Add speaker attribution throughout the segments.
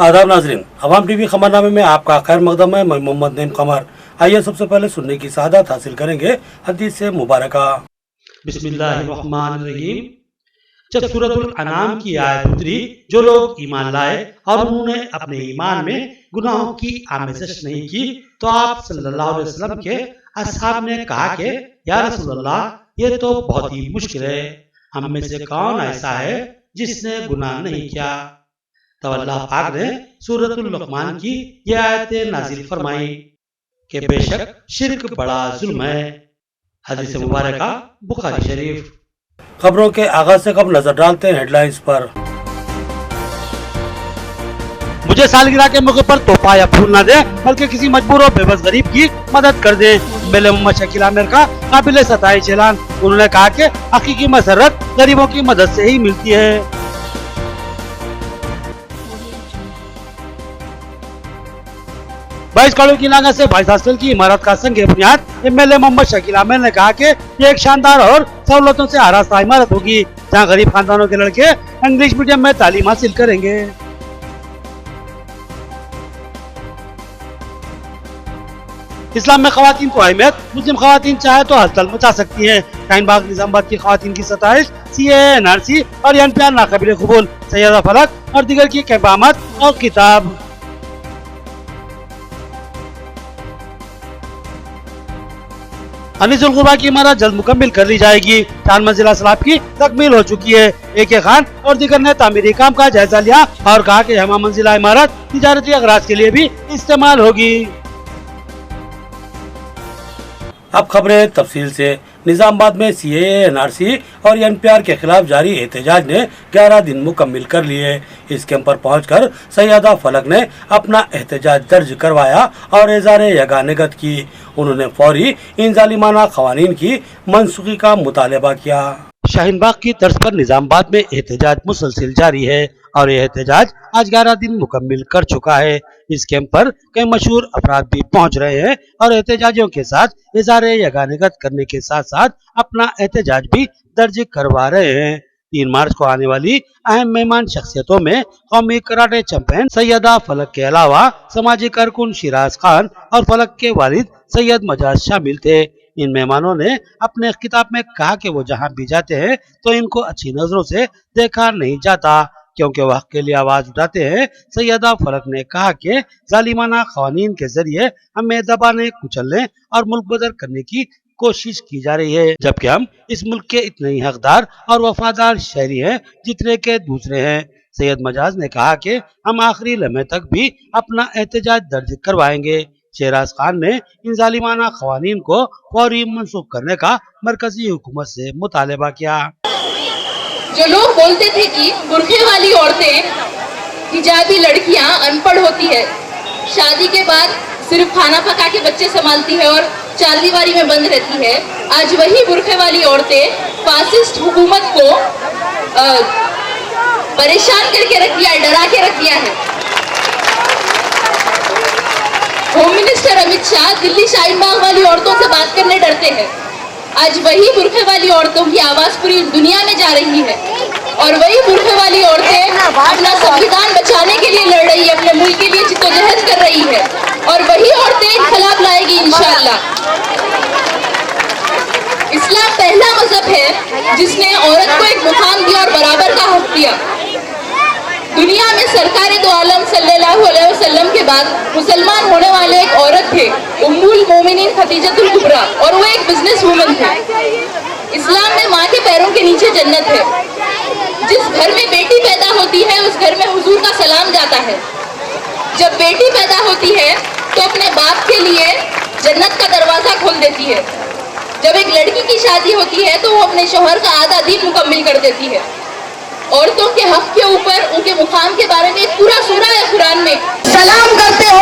Speaker 1: आदाब नाजरीन, अवाम टीवी खबरनामे में आपका खैर मकदम है। मैं मोहम्मद नईम कमर। आइए सबसे पहले सुनने की सआदत हासिल करेंगे हदीस से मुबारका।
Speaker 2: बिस्मिल्लाहिर्रहमानिर्रहीम। जब सूरतुल अनाम की आयत उतरी, जो लोग ईमान लाए और उन्होंने अपने ईमान में गुनाहों की आमेज़श नहीं की, तो आप सल्लल्लाहु अलैहि वसल्लम के असहाब ने कहा कि या रसूलल्लाह, ये तो बहुत ही मुश्किल है। हम में से कौन ऐसा है जिसने गुनाह नहीं किया? तब अल्लाह पाक ने सूरतुल लुक़मान की ये आयतें नाजिल फरमाई कि बेशक शिर्क बड़ा जुल्म है। हदीस मुबारका बुखारी शरीफ।
Speaker 1: खबरों के आगाज से कब नजर डालते हैं हेडलाइंस पर।
Speaker 2: मुझे सालगिरह के मौके पर तोहफा या फूल न दे, बल्कि किसी मजबूर और बेबस गरीब की मदद कर दे। मेले मोहम्मद शकील आमिर का काबिल सताइश ऐलान। उन्होंने कहा कि हकीकी मसरत गरीबों की मदद से ही मिलती है। 22 करोड़ की लागत से वाइस हॉस्टल की इमारत का संग बुनियाद। एमएलए मोहम्मद शकील आमिर ने कहा कि ये एक शानदार और सहूलतों से आरास्ता इमारत होगी, जहां गरीब खानदानों के लड़के इंग्लिश मीडियम में तालीम हासिल करेंगे। इस्लाम में खवातीन को अहमियत। मुस्लिम खवातीन चाहे तो हलचल मचा सकती हैं। शाहीन बाग निजामाबाद की खवातीन की सताइश। सीएए, एनआरसी और एनपीआर नाकाबिल कबूल। सैयदा फलक और दीगर की कैंपामत और किताब। अनीसुल गुरबा की इमारत जल्द मुकम्मिल कर ली जाएगी। 4 मंजिला स्लैब की तकमील हो चुकी है। AK खान और दीगर ने तामीरी काम का जायजा लिया और कहा कि हम मंजिला इमारत तिजारती अगराज के लिए भी इस्तेमाल होगी।
Speaker 1: अब खबरें तफसील से। निजामाबाद में सीएए, एनआरसी और एनपीआर के खिलाफ जारी एहतजाज ने 11 दिन मुकम्मिल कर लिए। इस कैंप पर पहुंचकर सैयदा फलक ने अपना एहतजाज दर्ज करवाया और इज़हार यगानगत की। उन्होंने फौरी इन जालिमाना क़वानीन की मनसूखी का मुतालबा किया।
Speaker 2: शाहीन बाग की तर्ज पर निजामाबाद में एहतजाज मुसलसिल जारी है और यह एहतजाज आज 11 दिन मुकम्मिल कर चुका है। इस कैंप पर कई मशहूर अफराद भी पहुंच रहे हैं और एहतजाजियों के साथ इज़हार यगानगत करने के साथ साथ अपना एहतजाज भी दर्ज करवा रहे हैं। 3 मार्च को आने वाली अहम मेहमान शख्सियतों में कौमी कराटे चैंपियन सैयदा फलक के अलावा समाजी कारकुन शिराज खान और फलक के वालिद सैयद मजाज शामिल थे। इन मेहमानों ने अपने खिताब में कहा कि वो जहां भी जाते हैं तो इनको अच्छी नजरों से देखा नहीं जाता, क्योंकि वह हक के लिए आवाज उठाते हैं। सैयदा फलक ने कहा कि जालिमाना क़वानीन के जरिए हमें दबाने, कुचलने और मुल्क बदर करने की कोशिश की जा रही है, जबकि हम इस मुल्क के इतने ही हकदार और वफादार शहरी हैं जितने के दूसरे हैं। सैयद मजाज ने कहा कि हम आखिरी लम्हे तक भी अपना एहतजाज दर्ज करवाएंगे। शिराज खान ने इन जालिमाना क़वानीन को फौरी मनसूख करने का मरकजी हुकूमत से मुतालबा किया।
Speaker 3: जो लोग बोलते थे कि बुरखे वाली औरतें, हिजाबी लड़कियां अनपढ़ होती है, शादी के बाद सिर्फ खाना पका के बच्चे संभालती है और चार दीवारी में बंद रहती है, आज वही बुरखे वाली औरतें फासिस्ट हुकूमत को परेशान करके रख दिया है, डरा के रख दिया है। होम मिनिस्टर अमित शाह दिल्ली शाहीन बाग वाली औरतों से बात करने डरते हैं। आज वही बुरखे वाली औरतों की आवाज पूरी दुनिया में जा रही है और वही बुरखे वाली औरतें अपना संविधान बचाने के लिए लड़ रही है, अपने मुल्क के लिए जिद्दोजहद कर रही है और वही औरतें इन्कलाब लाएगी इंशाअल्लाह। इस्लाम पहला मजहब है जिसने औरत को एक मुकाम दिया और बराबर का हक दिया। दुनिया में सरकार दो आलम सल्लल्लाहु अलैहि वसल्लम के बाद मुसलमान होने वाले एक औरत थे, उम्मुल मोमिनीन खदीजतुल कुबरा, और वो एक बिजनेस वुमन थे। इस्लाम में माँ के पैरों के नीचे जन्नत है। जिस घर में बेटी पैदा होती है उस घर में हुजूर का सलाम जाता है। जब बेटी पैदा होती है तो अपने बाप के लिए जन्नत का दरवाजा खोल देती है। जब एक लड़की की शादी होती है तो वो अपने शौहर का आधा दीन मुकम्मिल कर देती है। औरतों के हक के ऊपर, उनके मुकाम के बारे में एक पूरा सूरा है कुरान में। सलाम करते हो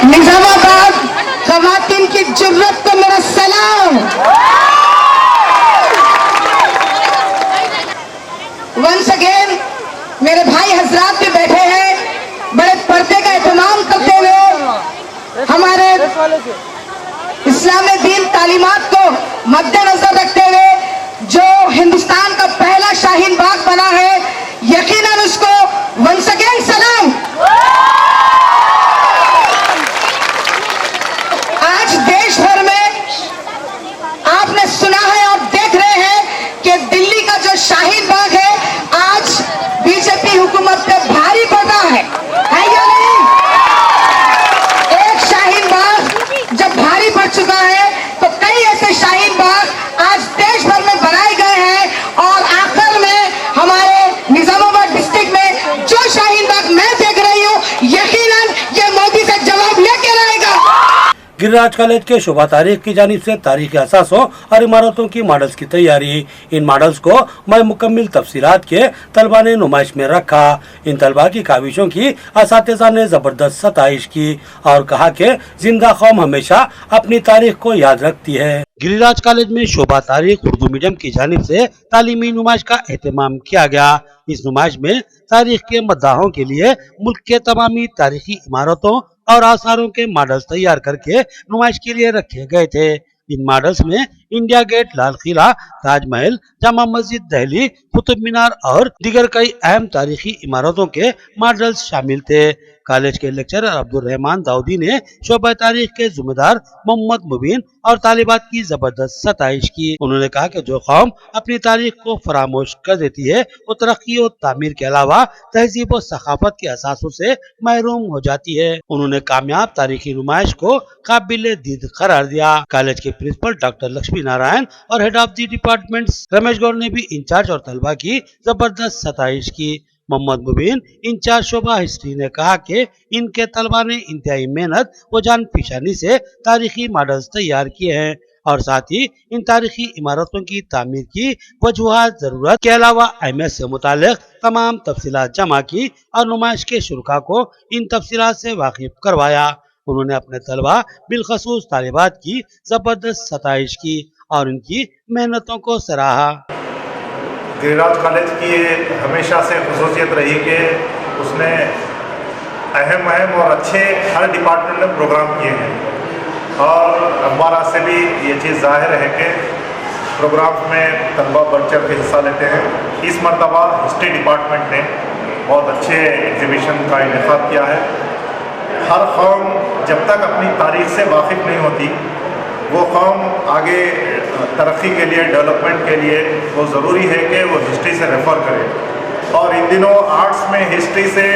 Speaker 3: निजामाबाद खवातीन की जुर्रत को मेरा सलाम। वंस अगेन मेरे भाई हजरात भी बैठे हैं, बड़े पर्दे का एहतमाम करते हुए हमारे इस्लामी दीन तालीमात को मद्देनजर रखते हुए
Speaker 4: जो हिंदुस्तान का पहला शाहीन बाग बना है, यकीनन उसको वंस अगेन सलाम। आज देश भर में आपने सुना है और देख रहे हैं कि दिल्ली का जो शाहीन बाग है आज बीजेपी हुकूमत पे भारी पड़ा है या नहीं? एक शाहीन बाग जब भारी पड़ चुका है तो कई ऐसे शाहीन बाग आज देश भर में बनाए गए हैं और आखिर में हमारे निजामाबाद डिस्ट्रिक्ट में जो शाहीन बाग मैं देख रही हूँ, यकीनन ये मोदी से जवाब लेके रहेगा।
Speaker 1: गिरिराज कॉलेज के शोभा तारीख की जानिब से तारीखी असासों और इमारतों की मॉडल्स की तैयारी। इन मॉडल्स को मैं मुकम्मिल तफसीलात के तलबा ने नुमाइश में रखा। इन तलबा की काविशों की असातिज़ा ने जबरदस्त सताइश की और कहा कि जिंदा कौम हमेशा अपनी तारीख को याद रखती है।
Speaker 2: गिरिराज कॉलेज में शोभा तारीख उर्दू मीडियम की जानिब से तालीमी नुमाइश का एहतमाम किया गया। इस नुमाइश में तारीख के मद्दाहों के लिए मुल्क के तमामी तारीखी इमारतों और आसारों के मॉडल्स तैयार करके नुमाइश के लिए रखे गए थे। इन मॉडल्स में इंडिया गेट, लाल किला, ताजमहल, जामा मस्जिद दिल्ली, कुतुब मीनार और दीगर कई अहम तारीखी इमारतों के मॉडल्स शामिल थे। कॉलेज के लेक्चरर अब्दुल रहमान दाऊदी ने शोबा तारीख के जिम्मेदार मोहम्मद मुबीन और तालिबात की जबरदस्त सताइश की। उन्होंने कहा कि जो कौम अपनी तारीख को फरामोश कर देती है वो तरक्की और तामीर के अलावा तहजीब और सकाफत के असासों से महरूम हो जाती है। उन्होंने कामयाब तारीखी नुमाइश को काबिल दीद करार दिया। कॉलेज के प्रिंसिपल डॉक्टर लक्ष्मी नारायण और head of the department Ramesh Gaur ने भी इंचार्ज और तलबा की जबरदस्त सताइश की। मोहम्मद मुबीन इंचार्ज शोबा हिस्ट्री ने कहा कि इनके तलबा ने इंतहाई मेहनत व जान पेशानी से तारीखी मॉडल्स तैयार किए हैं और साथ ही इन तारीखी इमारतों की तामीर की वजूहात, जरूरत के अलावा अहमियत से मुतालिक तमाम तफसीलात जमा की और नुमाइश के शुरका को इन तफसीलात से वाकिफ करवाया। उन्होंने अपने तलबा बिलखसूस तालिबात की जबरदस्त सताइश की और उनकी मेहनतों को सराहा।
Speaker 5: गिरिराज कॉलेज की हमेशा से खसूसियत रही कि उसने अहम और अच्छे हर डिपार्टमेंट में प्रोग्राम किए हैं और हमारा से भी ये चीज़ जाहिर है कि प्रोग्राम में तलबा बढ़ चढ़ के हिस्सा लेते हैं। इस मरतबा हिस्ट्री डिपार्टमेंट ने बहुत अच्छे एग्जीबिशन का इनेकाद किया है। हर कौम जब तक अपनी तारीख से वाकिफ़ नहीं होती वो कौम आगे तरक्की के लिए, डेवलपमेंट के लिए वो ज़रूरी है कि वो हिस्ट्री से रेफ़र करे। और इन दिनों आर्ट्स में हिस्ट्री से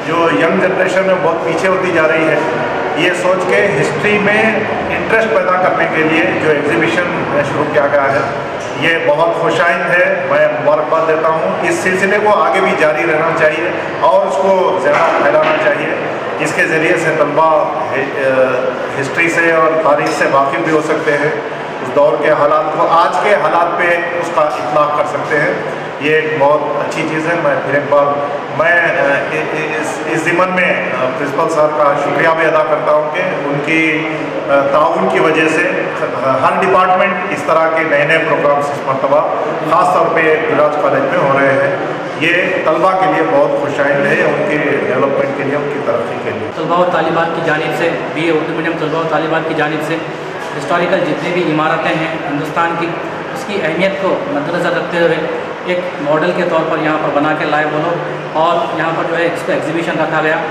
Speaker 5: जो यंग जनरेशन है बहुत पीछे होती जा रही है। ये सोच के हिस्ट्री में इंटरेस्ट पैदा करने के लिए जो एग्जीबिशन शुरू किया गया है ये बहुत खुशाइंद है। मैं मुबारकबाद देता हूँ। इस सिलसिले को आगे भी जारी रहना चाहिए और उसको ज़्यादा फैलाना चाहिए। इसके ज़रिए से तलबा हिस्ट्री से और तारीख से वाकिफ़ भी हो सकते हैं, उस दौर के हालात को आज के हालात पे उसका इतलाक़ कर सकते हैं। ये एक बहुत अच्छी चीज़ है। मैं फिर एक बार इस ज़िमन में प्रिंसिपल सर का शुक्रिया भी अदा करता हूँ कि उनकी ताउन की वजह से हर डिपार्टमेंट इस तरह के नए नए प्रोग्राम्स इस मरतबा ख़ास तौर पे गिरिराज कॉलेज में हो रहे हैं। ये तलबा के लिए बहुत खुशाइंद है, उनके डेवलपमेंट के लिए, उनकी तरक्की के लिए।
Speaker 6: तलबा और तालिबात की जानिब से BA उर्दू मीडियम तलबा और तालिबात की जानिब से हिस्टोरिकल जितनी भी इमारतें हैं हिंदुस्तान की, उसकी अहमियत को मद्देनज़र रखते हुए एक मॉडल के तौर पर यहाँ पर बना के लाए वो लोग और यहाँ पर जो है इसको एग्जीबिशन रखा गया।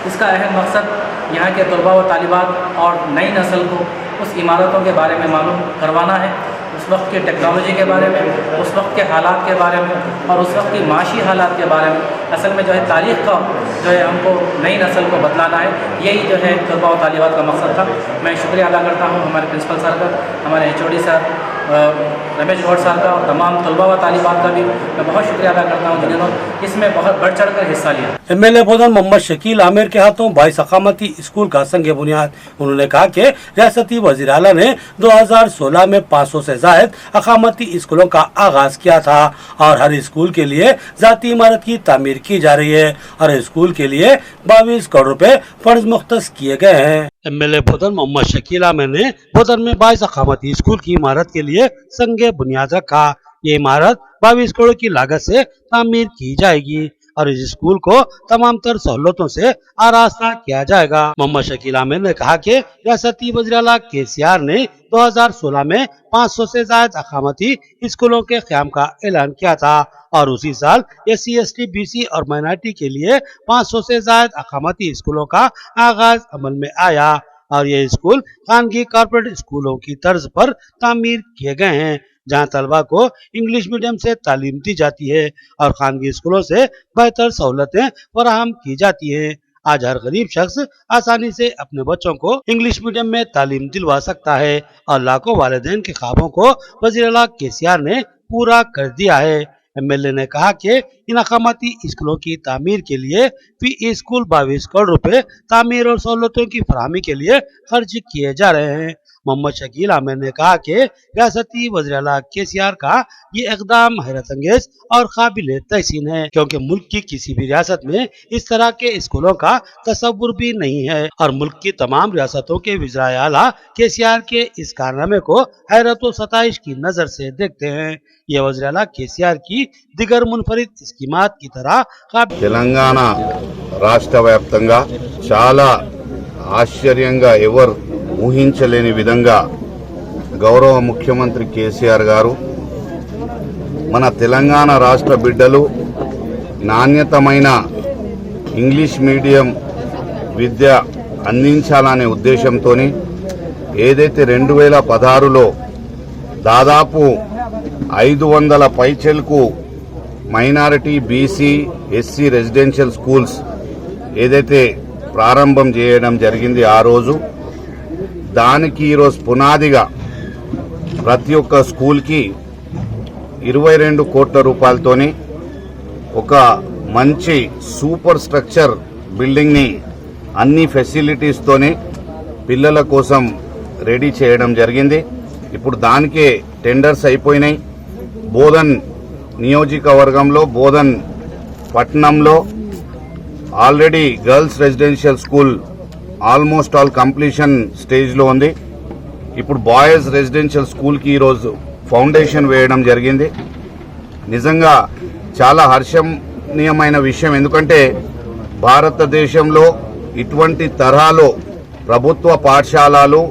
Speaker 6: इसका अहम मकसद यहाँ के तलबा व तालिबात और नई नस्ल को उस इमारतों के बारे में मालूम करवाना है, उस वक्त की टेक्नोलॉजी के बारे में, उस वक्त के हालात के बारे में और उस वक्त की माशी हालात के बारे में। असल में जो है तारीख़ का जो है हमको नई नस्ल को बतलाना है, यही जो है तलबा और तालिबात का मकसद था। मैं शुक्रिया अदा करता हूँ हमारे प्रिंसिपल सर का, हमारे HOD sir Ramesh Gaur sir का और तमाम तलबा व तालिबात का भी मैं बहुत शुक्रिया अदा करता हूँ जिन्होंने इसमें बहुत बढ़ चढ़ कर हिस्सा लिया।
Speaker 1: MLA बोधन मोहम्मद शकील आमिर के हाथों बाईस अकामती स्कूल का संग बुनियाद। उन्होंने कहा कि रियासती वज़ीर आला ने 2016 में 500 से ज़ायद अकामती स्कूलों का आगाज किया था और हर स्कूल के लिए ज़ाती इमारत की तामीर की जा रही है और स्कूल के लिए 22 करोड़ रुपए फंड मुख्तस किए गए हैं।
Speaker 2: MLA बोधन मोहम्मद शकील आमिर ने बोधन में 22 अकामती स्कूल की इमारत के लिए संगे बुनियाद रखा। ये इमारत 22 करोड़ की लागत से तामीर की जाएगी और इस स्कूल को तमाम तर सहूलतों से आरास्ता किया जाएगा। मोहम्मद शकील आमिर ने कहा कि रियासती वज़ीर आला KCR ने 2016 में 500 से ज्यादा अकामती स्कूलों के क़याम का ऐलान किया था और उसी साल SC, ST, BC और माइनॉरिटी के लिए 500 से ज्यादा अकामती स्कूलों का आगाज अमल में आया और ये स्कूल खानगी कॉर्पोरेट स्कूलों की तर्ज पर तामीर किए गए हैं, जहां तलबा को इंग्लिश मीडियम से तालीम दी जाती है और खानगी स्कूलों से बेहतर सहूलतें फराहम की जाती हैं। आज हर गरीब शख्स आसानी से अपने बच्चों को इंग्लिश मीडियम में तालीम दिलवा सकता है और लाखों वालिदैन के ख्वाबों को वज़ीर-ए-आला KCR ने पूरा कर दिया है। MLA ने कहा कि इन अकामती स्कूलों की तामीर के लिए फी स्कूल 22 करोड़ रुपए तामीर और सहूलतों की फराहमी के लिए खर्च किए जा रहे हैं। मोहम्मद शकील आमिर ने कहा कि रियासती वज़ीर-ए-आला KCR का ये इकदाम हैरत अंगेज और काबिल तहसीन है, क्योंकि मुल्क की किसी भी रियासत में इस तरह के स्कूलों का तसव्वुर भी नहीं है और मुल्क की तमाम रियासतों के वज़ीर-ए-आला KCR के इस कारनामे को हैरत व सताइश की नजर से देखते हैं। ये वज़ीर-ए-आला KCR की दिगर मुनफरिद स्कीमात की तरह
Speaker 7: తెలంగాణ రాష్ట్ర వ్యాప్తంగా చాలా ఆశ్చర్యంగా ఎవరు ఊహించలేని విధంగా గౌరవ ముఖ్యమంత్రి కేసీఆర్ గారు మన తెలంగాణ రాష్ట్ర బిడ్డలు నాణ్యతమైన ఇంగ్లీష్ మీడియం విద్య అందించాలనే ఉద్దేశంతోని ఏదైతే 2016లో దాదాపు 500 పైచెలకు minority BC SC residential schools ఏదైతే ప్రారంభం చేయడం జరిగింది ఆ రోజు, దానికి ఈరోజు పునాదిగా ప్రతి ఒక్క స్కూల్కి 22 కోట్ల రూపాయలతోని ఒక మంచి సూపర్ స్ట్రక్చర్ బిల్డింగ్ని అన్ని ఫెసిలిటీస్తోని పిల్లల కోసం రెడీ చేయడం జరిగింది. ఇప్పుడు దానికే టెండర్స్ అయిపోయినాయి. బోధన్ నియోజకవర్గంలో బోధన్ పట్టణంలో already girls residential school almost all completion స్టేజ్లో ఉంది. ఇప్పుడు బాయ్స్ రెసిడెన్షియల్ స్కూల్కి ఈరోజు ఫౌండేషన్ వేయడం జరిగింది. నిజంగా చాలా హర్షణీయమైన విషయం, ఎందుకంటే భారతదేశంలో ఇటువంటి తరహాలో ప్రభుత్వ పాఠశాలలు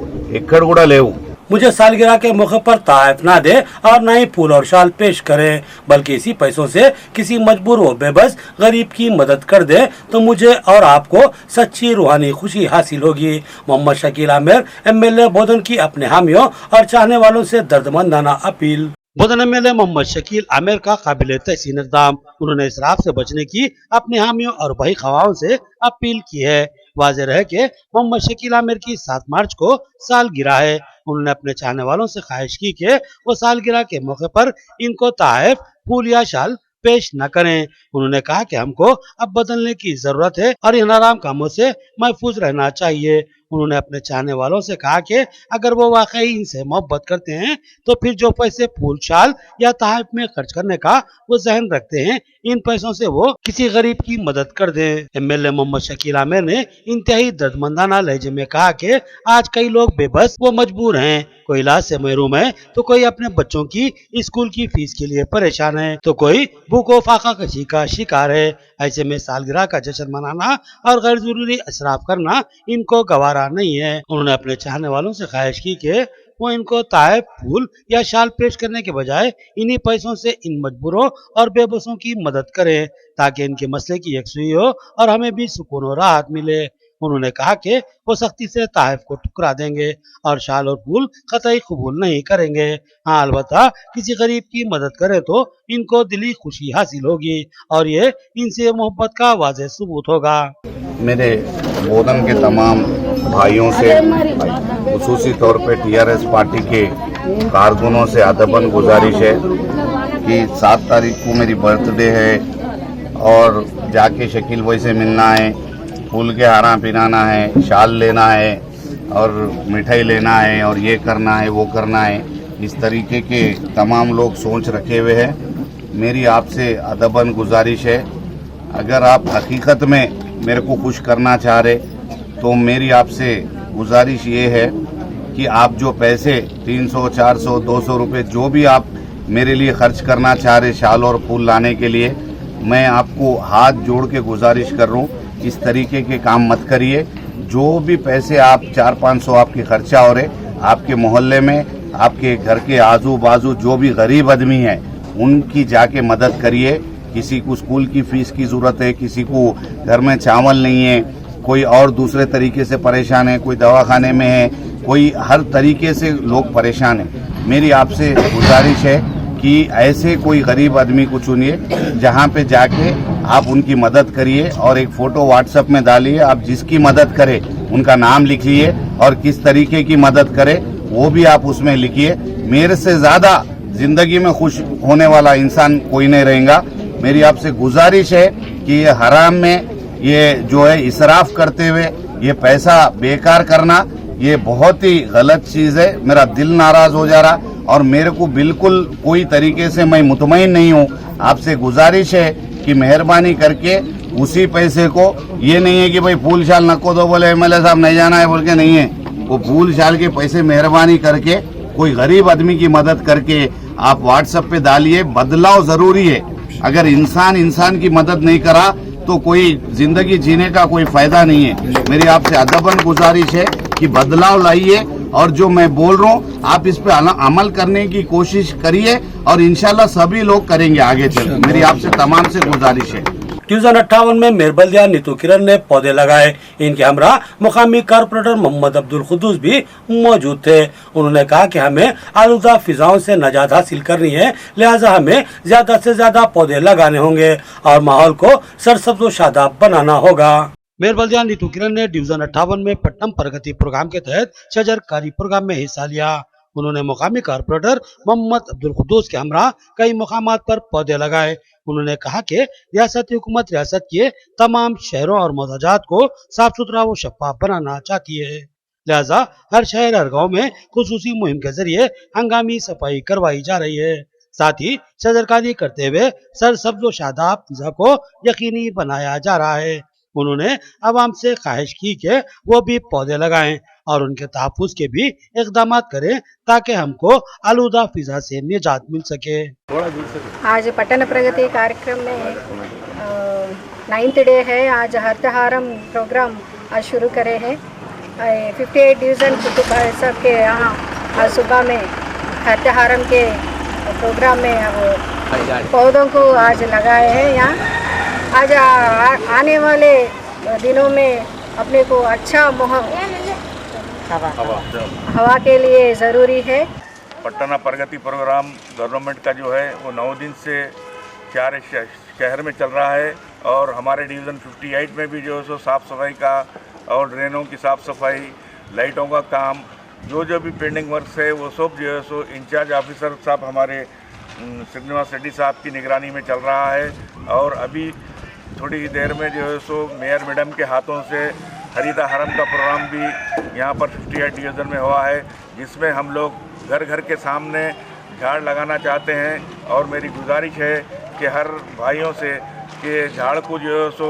Speaker 7: ఎక్కడ కూడా లేవు.
Speaker 1: मुझे सालगिरह के मौके पर तोहफा न दे और न ही फूल और शाल पेश करे, बल्कि इसी पैसों से किसी मजबूर व बेबस गरीब की मदद कर दे तो मुझे और आपको सच्ची रूहानी खुशी हासिल होगी। मोहम्मद शकील आमिर, MLA बोधन की अपने हामियों और चाहने वालों से दर्दमंदाना अपील।
Speaker 2: बोधन MLA मोहम्मद शकील आमिर का काबिल तहसीन इक़दाम। उन्होंने इसराफ से बचने की अपने हामियों और भाई खवाओं से अपील की है। वाज़ेह है कि मोहम्मद शकील आमिर की 7 मार्च को सालगिरह है। उन्होंने अपने चाहने वालों से ख्वाहिश की कि वो सालगिरह के मौके पर इनको तोहफे, फूल या शाल पेश न करें। उन्होंने कहा कि हमको अब बदलने की जरूरत है और इन हराम कामों से महफूज रहना चाहिए। उन्होंने अपने चाहने वालों से कहा कि अगर वो वाकई इनसे मोहब्बत करते हैं तो फिर जो पैसे फूल, शाल या तोहफे में खर्च करने का वो जहन रखते हैं, इन पैसों से वो किसी गरीब की मदद कर दें। MLA मोहम्मद शकील आमिर ने इंतहाई दर्दमंदाना लहजे में कहा कि आज कई लोग बेबस व मजबूर हैं, कोई इलाज से महरूम है तो कोई अपने बच्चों की स्कूल की फीस के लिए परेशान है तो कोई भूख फाका कशी का शिकार है। ऐसे में सालगिरह का जश्न मनाना और गैर जरूरी इसराफ करना इनको गवारा नहीं है। उन्होंने अपने चाहने वालों से ख्वाहिश की कि वो इनको तोहफे, फूल या शाल पेश करने के बजाय इन्हीं पैसों से इन मजबूरों और बेबसों की मदद करें ताकि इनके मसले की यकसुई हो और हमें भी सुकून और राहत मिले। उन्होंने कहा कि वो सख्ती से तोहफे को ठुकरा देंगे और शाल और फूल कतई कबूल नहीं करेंगे। हाँ, अलबत्ता किसी गरीब की मदद करें तो इनको दिली खुशी हासिल होगी और ये इनसे मोहब्बत का वाज़ेह सबूत होगा।
Speaker 7: मेरे बोधन के तमाम भाइयों से, खुसूसी तौर पे TRS पार्टी के कारकुनों से अदबन गुजारिश है कि 7 तारीख को मेरी बर्थडे है और जाके शकील भाई से मिलना है, फूल के हारा पिनाना है, शाल लेना है और मिठाई लेना है और ये करना है वो करना है। इस तरीके के तमाम लोग सोच रखे हुए हैं। मेरी आपसे अदबन गुजारिश है, अगर आप हकीकत में मेरे को खुश करना चाह रहे तो मेरी आपसे गुजारिश ये है कि आप जो पैसे 300, 400, 200 रुपये जो भी आप मेरे लिए खर्च करना चाह रहे शाल और फूल लाने के लिए, मैं आपको हाथ जोड़ के गुजारिश कर रहा हूँ, इस तरीके के काम मत करिए। जो भी पैसे आप 400-500 आपके खर्चा हो रहे, आपके मोहल्ले में, आपके घर के आजू बाजू जो भी गरीब आदमी है उनकी जाके मदद करिए। किसी को स्कूल की फीस की जरूरत है, किसी को घर में चावल नहीं है, कोई और दूसरे तरीके से परेशान है, कोई दवाखाने में है, कोई हर तरीके से लोग परेशान है। मेरी आपसे गुजारिश है कि ऐसे कोई गरीब आदमी को चुनिए जहाँ पे जाके आप उनकी मदद करिए और एक फोटो व्हाट्सएप में डालिए। आप जिसकी मदद करें उनका नाम लिखिए और किस तरीके की मदद करें वो भी आप उसमें लिखिए। मेरे से ज़्यादा जिंदगी में खुश होने वाला इंसान कोई नहीं रहेगा। मेरी आपसे गुजारिश है कि ये हराम में ये जो है इसराफ करते हुए ये पैसा बेकार करना ये बहुत ही गलत चीज़ है। मेरा दिल नाराज़ हो जा रहा और मेरे को बिल्कुल कोई तरीके से मैं मुतमईन नहीं हूँ। आपसे गुजारिश है कि मेहरबानी करके उसी पैसे को, ये नहीं है कि भाई फूल शाल नको दो बोले एमएलए साहब नहीं जाना है बोल के, नहीं है, वो फूल शाल के पैसे मेहरबानी करके कोई गरीब आदमी की मदद करके आप व्हाट्सएप पे डालिए। बदलाव ज़रूरी है। अगर इंसान की मदद नहीं करा तो कोई जिंदगी जीने का कोई फायदा नहीं है। मेरी आपसे अदबन गुजारिश है कि बदलाव लाइए और जो मैं बोल रहा हूँ आप इस पे अमल करने की कोशिश करिए और इंशाल्लाह सभी लोग करेंगे आगे चल। मेरी आपसे तमाम से गुजारिश है।
Speaker 1: डिवीजन 58 में मेयर बल्दिया नीतू किरण ने पौधे लगाए। इनके हमरा मुकामी कारपोरेटर मोहम्मद अब्दुल कुद्दूस भी मौजूद थे। उन्होंने कहा कि हमें आलूदा फिजाओं से नजात हासिल करनी है, लिहाजा हमें ज्यादा से ज्यादा पौधे लगाने होंगे और माहौल को सरसब्ज व शादाब बनाना होगा।
Speaker 2: मेयर बल्दिया नीतू किरण ने डिवीजन 58 में पट्टम प्रगति प्रोग्राम के तहत शजरकारी प्रोग्राम में हिस्सा लिया। उन्होंने मुकामी कारपोरेटर मोहम्मद अब्दुल कुद्दूस के हमरा कई मुकामात पर पौधे लगाए। उन्होंने कहा कि रियासती हुकूमत रियासत के तमाम शहरों और मौजाजात को साफ सुथरा व शफाफ बनाना चाहती है, लिहाजा हर शहर हर गाँव में खुसूसी मुहिम के जरिए हंगामी सफाई करवाई जा रही है। साथ ही शजरकारी करते हुए सरसब्ज व शादाब फिजा को यकीनी बनाया जा रहा है। उन्होंने आवाम से ख्वाहिश की कि वो भी पौधे लगाएं और उनके तहफ्फुज़ के भी इक़दाम करें ताकि हमको आलूदा फिजा से निजात मिल सके।
Speaker 8: आज पट्टन प्रगति कार्यक्रम में 9th डे है। आज हरितहारम प्रोग्राम आज शुरू करे हैं। 58 डिवीज़न सब के यहाँ आज सुबह में हरितहारम के प्रोग्राम में पौधों को आज लगाए हैं। यहाँ आज आने वाले दिनों में अपने को अच्छा हवा के लिए ज़रूरी है।
Speaker 5: पट्टना प्रगति प्रोग्राम गवर्नमेंट का जो है वो 9 दिन से 4 शहर में चल रहा है और हमारे डिवीज़न 58 में भी जो है सो साफ़ सफाई का और ड्रेनों की साफ़ सफाई, लाइटों का काम, जो भी पेंडिंग वर्क है वो सब जो है सो इंचार्ज ऑफिसर साहब हमारे श्रीनिवास रेड्डी साहब की निगरानी में चल रहा है। और अभी थोड़ी ही देर में जो है सो मेयर मैडम के हाथों से हरितहारम का प्रोग्राम भी यहाँ पर 58 डिवीज़न में हुआ है, जिसमें हम लोग घर घर के सामने झाड़ लगाना चाहते हैं। और मेरी गुजारिश है कि हर भाइयों से कि झाड़ को जो है सो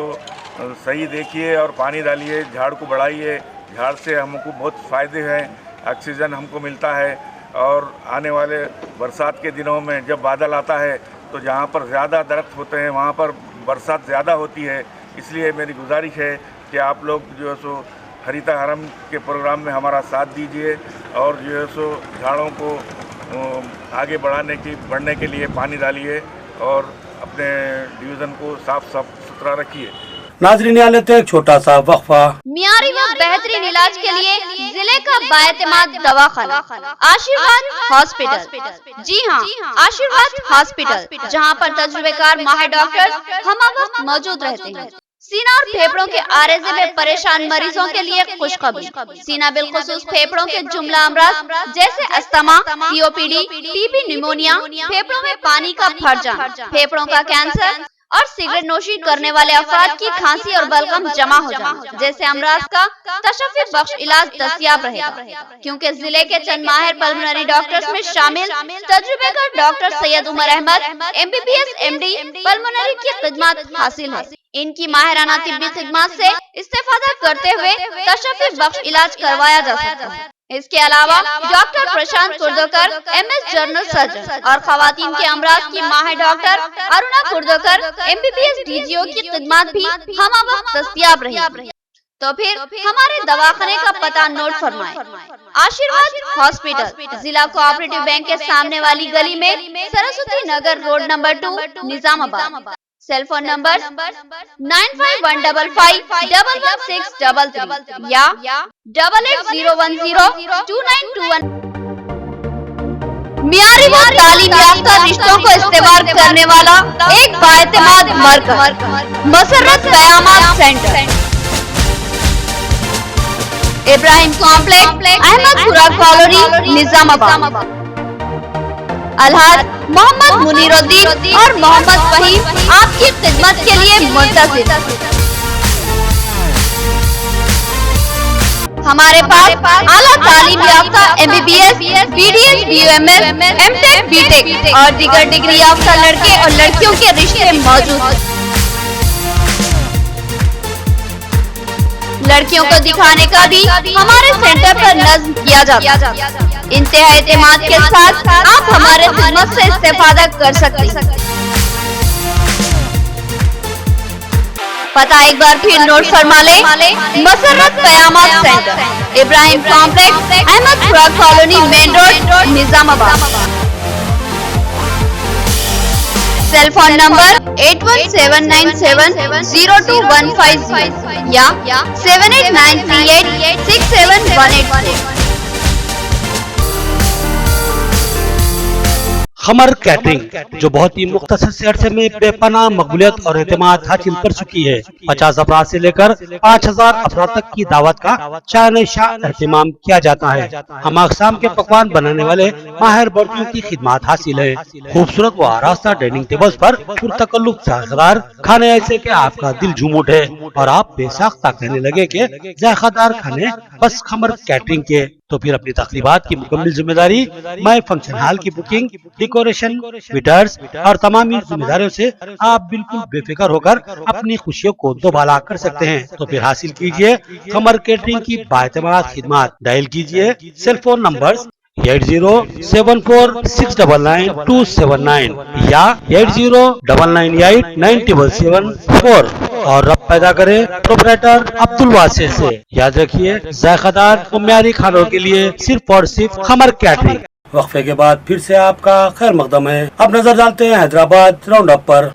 Speaker 5: सही देखिए और पानी डालिए, झाड़ को बढ़ाइए। झाड़ से हमको बहुत फ़ायदे हैं, ऑक्सीजन हमको मिलता है। और आने वाले बरसात के दिनों में जब बादल आता है तो जहाँ पर ज़्यादा दरख्त होते हैं वहाँ पर बरसात ज़्यादा होती है। इसलिए मेरी गुजारिश है कि आप लोग जो है सो हरितहारम के प्रोग्राम में हमारा साथ दीजिए और जो है सो झाड़ों को आगे बढ़ने के लिए पानी डालिए और अपने डिवीज़न को साफ सुथरा रखिए।
Speaker 1: नाजरीन, यहाँ लेते हैं एक छोटा सा वक्फा।
Speaker 9: मियारी व बेहतरीन इलाज के लिए जिले का बाएतमाद दवाखाना आशीर्वाद हॉस्पिटल। जी हाँ, आशीर्वाद हॉस्पिटल, जहाँ पर तजुर्बेकार माहिर डॉक्टर हम वक्त मौजूद रहते हैं। सीना और फेफड़ों के आरेज़े में परेशान मरीजों के लिए खुशखबरी। सीना बिलखुसूस फेफड़ों के जुमला अमराज जैसे अस्थमा, सीओपीडी, टीबी, निमोनिया, फेफड़ों में पानी का भर जाना, फेफड़ों का कैंसर और सिगरेट नोशी करने वाले अफराद की खांसी और बलगम जमा हो जाना जैसे अमराज का तशफ़्फ़ी बख्श इलाज दस्तयाब रहेगा, क्योंकि जिले के चंद माहिर पल्मोनरी डॉक्टर्स में शामिल तजुर्बेकार doctor Syed Umar Ahmad MBBS MD pulmonary की खिदमत हासिल है। इनकी माहिराना तिब्बी खिदमत से इस्तेफादा करते हुए तशफ़्फ़ी बख्श इलाज करवाया जा सकता है। इसके अलावा डॉक्टर प्रशांत कुर्दोकर MS जनरल सर्जन और खवातीन के अमराज की माहिर डॉक्टर अरुणा कुर्दोकर MBBS DGO की खिदमत भी हम वक्त दस्तयाब रही। तो फिर हमारे दवाखाने का पता नोट फरमाएं। आशीर्वाद हॉस्पिटल, जिला कोऑपरेटिव बैंक के सामने वाली गली में, Saraswati Nagar road number 2, Nizamabad. Cell phone number 9515511633 या 8801029221। मियारी व तालीम याफ्ता रिश्तों को इस्तेमाल करने वाला एक बाएतमाद मरकज, मसरत क़यामत centre, Ibrahim complex, Ahmedpura colony, Nizamabad. अलहाज मोहम्मद मुनीरुद्दीन और मोहम्मद फहीम आपकी खिदमत के लिए मुंतज़िर। हमारे पास आला तालीम याफ्ता MBBS, BDS, BUMS, MTech, BTech और दीगर डिग्री याफ्ता लड़के और लड़कियों के रिश्ते मौजूद हैं। लड़कियों को दिखाने का भी हमारे सेंटर पर नज़्म किया जाता है। इंतहा एतमाद के साथ आप हमारे खिदमत से इस्तेफादा कर सकते हैं। पता एक बार फिर नोट फरमा ले, मसरत क़यामत centre, Ibrahim complex, Ahmedpura colony, main road, Nizamabad. Cell phone number 8179702150 या 7893867184।
Speaker 2: खमर कैटरिंग, जो बहुत ही मुख्तसर से अरसे में बेपनाह मकबूलियत और एतमाद हासिल कर चुकी है। 50 अफराद से लेकर 5000 अफराद तक की दावत का शान शाह एहतमाम किया जाता है। हम अक़साम के पकवान बनाने वाले माहिर बर्तियों की खिदमत हासिल है। खूबसूरत व आरास्ता डाइनिंग टेबल्स पर पुरतकल्लुफ़ ज़ायक़ेदार खाने ऐसे के आपका दिल झूम उठे और आप बेसाख्ता कहने लगे कि ज़ायक़ेदार खाने बस खमर कैटरिंग के। तो फिर अपनी तकरीबात की मुकम्मल जिम्मेदारी मैं फंक्शन हॉल की बुकिंग, डेकोरेशन, वेटर्स और तमामी जिम्मेदारियों से आप बिल्कुल बेफिक्र होकर अपनी खुशियों को दोबाला कर सकते हैं। तो फिर हासिल कीजिए खमर कैटरिंग की बाएतमाद खिदमत। डायल कीजिए सेल फोन नंबर 8074699279 या 8099897774 और रब पैदा करे प्रोपराइटर अब्दुल वासे से। याद रखिए, ज़ायक़ेदार और म्यारी खानों के लिए सिर्फ और सिर्फ खमर कैटरिंग।
Speaker 1: वक्फे के बाद फिर से आपका खैर मकदम है। अब नजर डालते हैं हैदराबाद राउंड अप पर।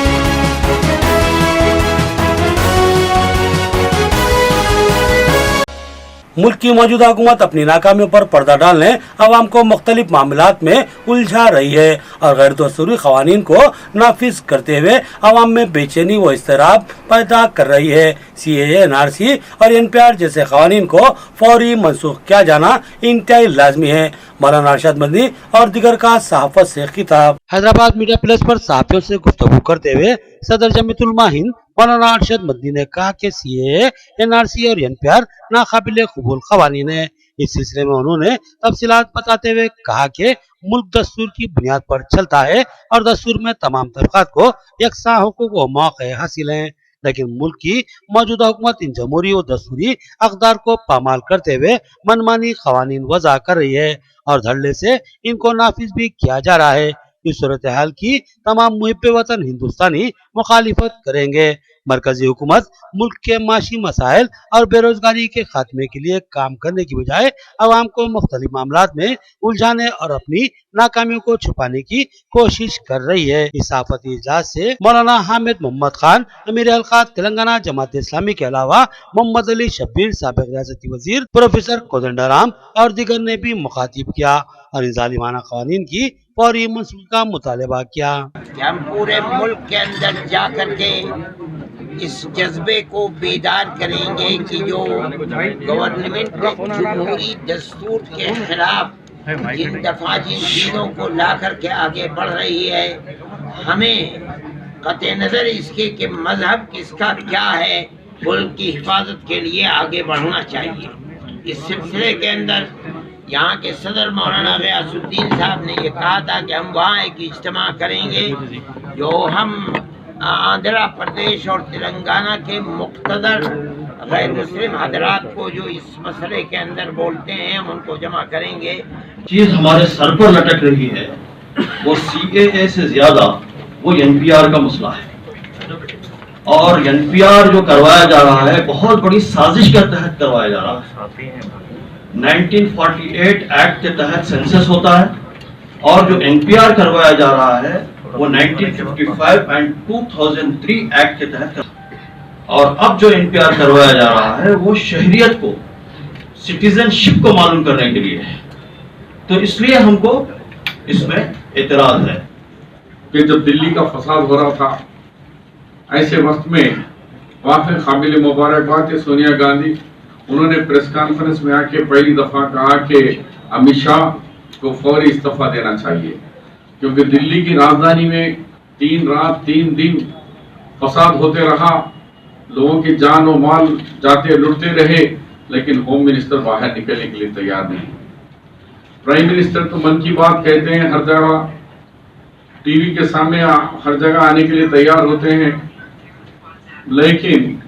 Speaker 1: मुल्क की मौजूदा हुकूमत अपनी नाकामियों पर पर्दा डालने अवाम को मुख्तलिफ मामलात में उलझा रही है और गैर दस्तूरी क़वानीन को नाफिज करते हुए अवाम में बेचैनी व इज़्तिराब पैदा कर रही है। CAA, NRC और NPR जैसे क़वानीन को फौरी मनसूख किया जाना इंतहाई लाजमी है। मौलाना अरशद मदनी और दिगर का सहाफ़त से खिताब।
Speaker 2: हैदराबाद मीडिया प्लेस पर सहाफ़ियों से गुफ्तगू करते हुए सदर जमीयतुल उलमा हिंद मौलाना अरशद मदनी ने कहा कि CAA, NRC और NPR नाकाबिले कबूल क़वानीन है। इस सिलसिले में उन्होंने तफसीलात बताते हुए कहा कि मुल्क दस्तूर की बुनियाद पर चलता है और दस्तूर में तमाम तबक़ात को यकसा हुकूक व मौक़े हासिल हैं, लेकिन मुल्क की मौजूदा हुकूमत इन जमहूरी और दस्तूरी अक़दार को पामाल करते हुए मनमानी क़वानीन वज़ा कर रही है और धड़ल्ले से इनको नाफिज भी किया जा रहा है। इस सूरत हाल की तमाम मुहिब्बे वतन हिंदुस्तानी मुखालिफत करेंगे। मरकजी हुकूमत मुल्क के माशी मसाइल और बेरोजगारी के खात्मे के लिए काम करने की बजाय अवाम को मुख्तलिफ मामलात में उलझाने और अपनी नाकामियों को छुपाने की कोशिश कर रही है। इस सहाफती इजलास से मौलाना हामिद मोहम्मद खान, अमीर अलकात तेलंगाना जमात इस्लामी के अलावा मोहम्मद अली शब्बीर, साबिक रियासती वजीर, प्रोफेसर कोदंडराम और दिगर ने भी मुखातिब किया और इन जालिमाना क़वानीन की फौरी मनसूख का मुतालबा किया।
Speaker 10: हम पूरे मुल्क के अंदर जा करके इस जज्बे को बेदार करेंगे कि जो गवर्नमेंट जमहूरी दस्तूर के खिलाफ जिन दफा जिन चीज़ों को ला करके आगे बढ़ रही है, हमें कते नज़र इसके कि मजहब किसका क्या है, मुल्क की हिफाजत के लिए आगे बढ़ना चाहिए। इस सिलसिले के अंदर यहाँ के सदर मौलाना गयासुद्दीन साहब ने ये कहा था कि हम वहाँ एक इज्तिमा करेंगे जो हम आंध्र प्रदेश और तेलंगाना के मुख्तदर गैर मुस्लिम हजरात को जो इस मसले के अंदर बोलते हैं, हम उनको जमा करेंगे।
Speaker 11: चीज़ हमारे सर पर लटक रही है वो CAA से ज़्यादा वो NPR का मसला है। और एनपीआर जो करवाया जा रहा है बहुत बड़ी साजिश के तहत करवाया जा रहा है। 1948 एक्ट के तहत सेंसस होता है और जो एनपीआर करवाया जा रहा है वो 1955 एंड 2003 एक्ट के तहत और अब जो एनपीआर करवाया जा रहा है वो शहरियत को, सिटीजनशिप को मालूम करने के लिए है। तो इसलिए हमको इसमें एतराज है
Speaker 12: कि जब दिल्ली का फसाद हो रहा था, ऐसे वक्त में वाकई काबिल मुबारकबाद है सोनिया गांधी, उन्होंने प्रेस कॉन्फ्रेंस में आके पहली दफा कहा कि अमित शाह को फौरी इस्तीफा देना चाहिए, क्योंकि दिल्ली की राजधानी में 3 रात 3 दिन फसाद होते रहा, लोगों की जान और माल जाते लुटते रहे, लेकिन होम मिनिस्टर बाहर निकलने के लिए तैयार नहीं। प्राइम मिनिस्टर तो मन की बात कहते हैं, हर जगह टीवी के सामने हर जगह आने के लिए तैयार होते हैं, लेकिन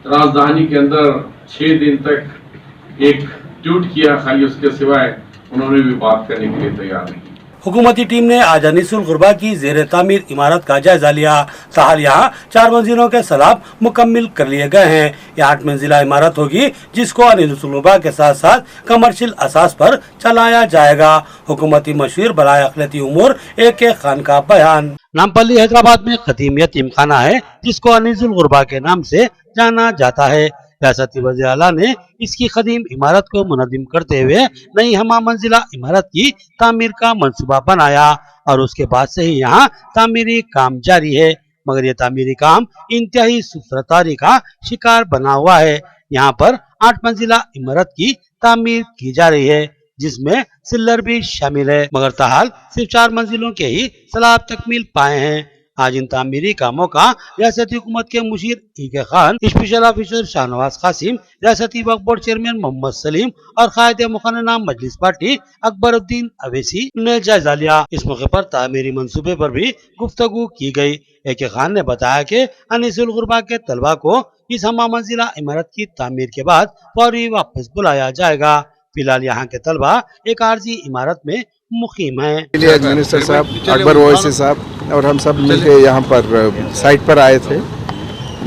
Speaker 12: राजधानी के अंदर 6 दिन तक एक ट्वीट किया, खाली उसके सिवाय उन्होंने भी बात करने के लिए तैयार नहीं।
Speaker 1: हुकूमती टीम ने आज अनीसुल गुरबा की जेर तामीर इमारत का जायजा लिया। ताहल यहाँ 4 मंजिलों के सलाब मुकम्मिल कर लिए गए हैं। यह 8 मंजिला इमारत होगी जिसको अनीसुल गुरबा के साथ साथ कमर्शियल असास पर चलाया जाएगा। हुकूमती मशहूर बराए अखिलती उमूर AK खान का बयान।
Speaker 2: नामपल्ली हैदराबाद में खतीम यतीम खाना है जिसको अनीसुल गुरबा के नाम से जाना जाता है। रियासती वज़ीर आला ने इसकी खदीम इमारत को मुनज़्ज़िम करते हुए नई हमा मंजिला इमारत की तामीर का मंसूबा बनाया और उसके बाद से ही यहाँ तामीरी काम जारी है, मगर ये तामीरी काम इंतहाई सुस्तरतारी का शिकार बना हुआ है। यहाँ पर 8 मंजिला इमारत की तामीर की जा रही है जिसमें सिल्लर भी शामिल है, मगर ताहाल सिर्फ 4 मंजिलों के ही सलाब तकमील पाए हैं। आज इन तामीरी कामों का रियासती हुकूमत के मुशीर AK Khan, special officer Shahnawaz Qasim, रियासती वक्फ बोर्ड चेयरमैन मोहम्मद सलीम और कायद मुखन्ना मजलिस पार्टी अकबरुद्दीन अवैसी ने जायजा लिया। इस मौके पर तामीरी मंसूबे पर भी गुफ्तगू की गई। AK खान ने बताया कि अनीसुल गुरबा के तलबा को इस हमा मंजिला इमारत की तामीर के बाद फौरी वापस बुलाया जाएगा। फिलहाल यहाँ के तलबा एक आरजी इमारत में मुकीम है।
Speaker 13: मिनिस्टर साहब, अकबर ओवैसी साहब और हम सब मिलकर यहाँ पर साइट पर आए थे।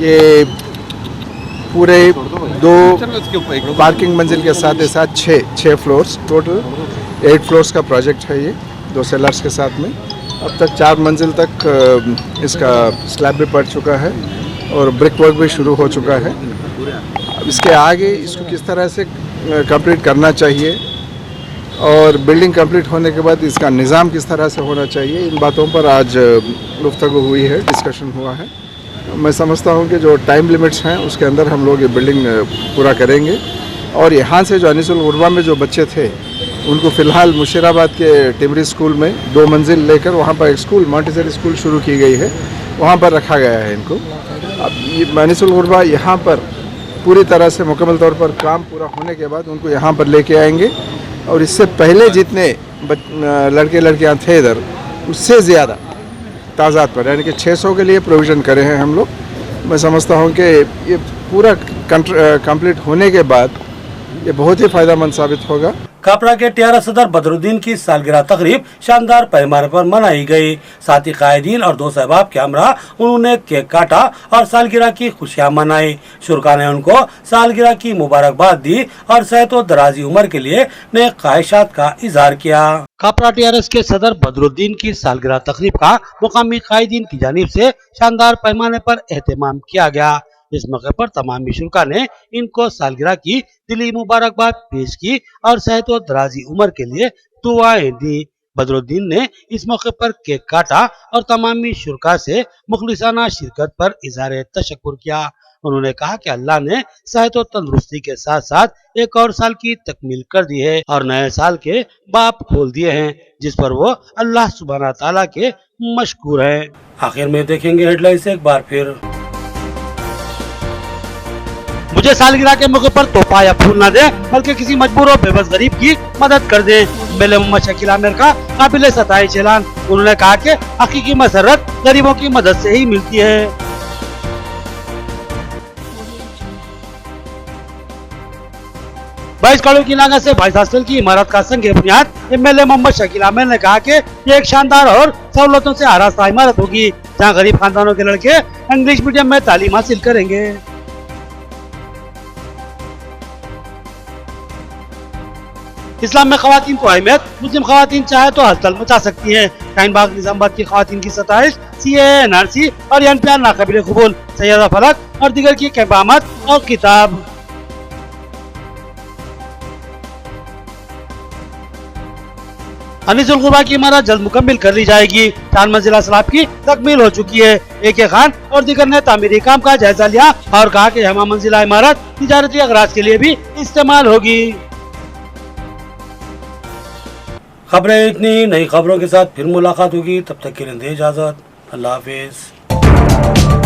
Speaker 13: ये पूरे 2 पार्किंग मंजिल के साथ साथ 6 फ्लोर्स, टोटल 8 फ्लोर्स का प्रोजेक्ट है ये, 2 सेलर्स के साथ में। अब तक 4 मंजिल तक इसका स्लैब भी पड़ चुका है और ब्रिक वर्क भी शुरू हो चुका है। अब इसके आगे इसको किस तरह से कंप्लीट करना चाहिए और बिल्डिंग कंप्लीट होने के बाद इसका निज़ाम किस तरह से होना चाहिए, इन बातों पर आज गुफ्तगू हुई है, डिस्कशन हुआ है। मैं समझता हूँ कि जो टाइम लिमिट्स हैं उसके अंदर हम लोग ये बिल्डिंग पूरा करेंगे। और यहाँ से जो अनीसुल गुरबा में जो बच्चे थे उनको फ़िलहाल मुशीराबाद के टिमरी स्कूल में 2 मंजिल लेकर वहाँ पर एक स्कूल, मॉन्टेसरी स्कूल शुरू की गई है, वहाँ पर रखा गया है इनको। अब ये अनीसुल गुरबा यहाँ पर पूरी तरह से मुकम्मल तौर पर काम पूरा होने के बाद उनको यहाँ पर लेके आएंगे और इससे पहले जितने लड़के लड़कियाँ थे इधर उससे ज़्यादा ताज़ात पर, यानी कि 600 के लिए प्रोविज़न करे हैं हम लोग। मैं समझता हूँ कि ये पूरा कंप्लीट होने के बाद ये बहुत ही फ़ायदेमंद साबित होगा।
Speaker 1: कापड़ा के TRS सदर बदरुद्दीन की सालगिरह तकरीब शानदार पैमाने पर मनाई गई। साथ ही कायदीन और दोस्त अहबाब के हमरा उन्होंने केक काटा और सालगिरह की खुशियां मनाई। शुरका ने उनको सालगिरह की मुबारकबाद दी और सेहत और दराजी उम्र के लिए नेक ख्वाहिशात का इजहार किया।
Speaker 2: कापड़ा TRS के सदर बदरुद्दीन की सालगिरह तकरीब का मुकामी कायदीन की जानिब से शानदार पैमाने पर एहतमाम किया गया। इस मौके पर तमामी शुरका ने इनको सालगिरह की दिली मुबारकबाद पेश की और सेहत और दराजी उम्र के लिए दुआएं दी। बदरुद्दीन ने इस मौके पर केक काटा और तमामी शुरका से मुखलिसाना शिरकत पर इजहार तशक्कुर किया। उन्होंने कहा कि अल्लाह ने सेहत और तंदुरुस्ती के साथ साथ एक और साल की तकमील कर दी है और नए साल के बाब खोल दिए हैं, जिस पर वो अल्लाह सुब्हाना ताला के मशकूर हैं।
Speaker 1: आखिर में देखेंगे हेडलाइंस एक बार फिर।
Speaker 2: मुझे सालगिरह के मौके पर तोहफा या फूल न दे, बल्कि किसी मजबूर और बेबस गरीब की मदद कर दे। मेले मोहम्मद शकील आमिर का काबिल सताइश ऐलान। उन्होंने कहा कि हकीकी मसरत गरीबों की मदद से ही मिलती है। 22 करोड़ की लागत से वाइस हॉस्टल की इमारत का संग बुनियाद MLA मोहम्मद शकील आमिर ने कहा कि ये एक शानदार और सहूलतों से आरास्ता इमारत होगी, जहां गरीब खानदानों के लड़के इंग्लिश मीडियम में तालीम हासिल करेंगे। इस्लाम में खवातीन को अहमियत, मुस्लिम खवातीन चाहे तो हलचल मचा सकती हैं। शाहीन बाग निजामाबाद की खवातीन की सताइश, CAA, NRC और NPR नाकाबिले कबूल, सैयदा फलक और दीगर की कैबामत और किताब। अनीसुल गुरबा की इमारत जल्द मुकम्मिल कर ली जाएगी। 4 मंजिला स्लैब की तकमील हो चुकी है। AK खान और दीगर ने तामीरी काम का जायजा लिया और कहा कि 6 मंजिला इमारत तिजारती अगराज के लिए भी इस्तेमाल होगी।
Speaker 1: खबरें इतनी, नई खबरों के साथ फिर मुलाकात होगी, तब तक के लिए दे इजाजत। अल्लाह हाफिज।